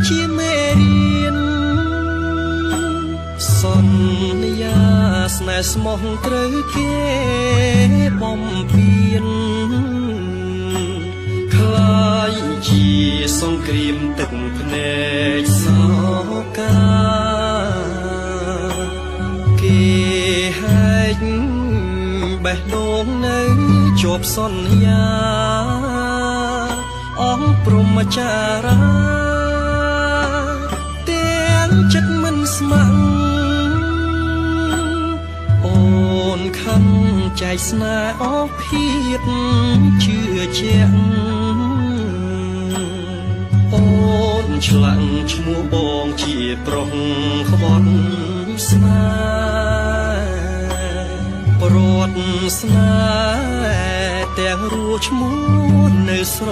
ជាមេរៀនសន្យាស្នេហ៍ស្មោះត្រូវគេបំពេញខ្លាយជាសង្គ្រាមទឹកភ្នែកសោកាគេហែកបេះដូងនៅជាប់សន្យាអង្គព្រហ្មចារាទាំងចិត្តមិនស្ម័គ្រអូនខំចែកស្នេហ៍អស់ភាពជឿជាក់អូនឆ្លាក់ឈ្មោះបងជាប្រុសក្បត់ស្នេហ៍ប្រត់ស្នេហ៍ទាំងរੂឈ្មោះនៅស្រ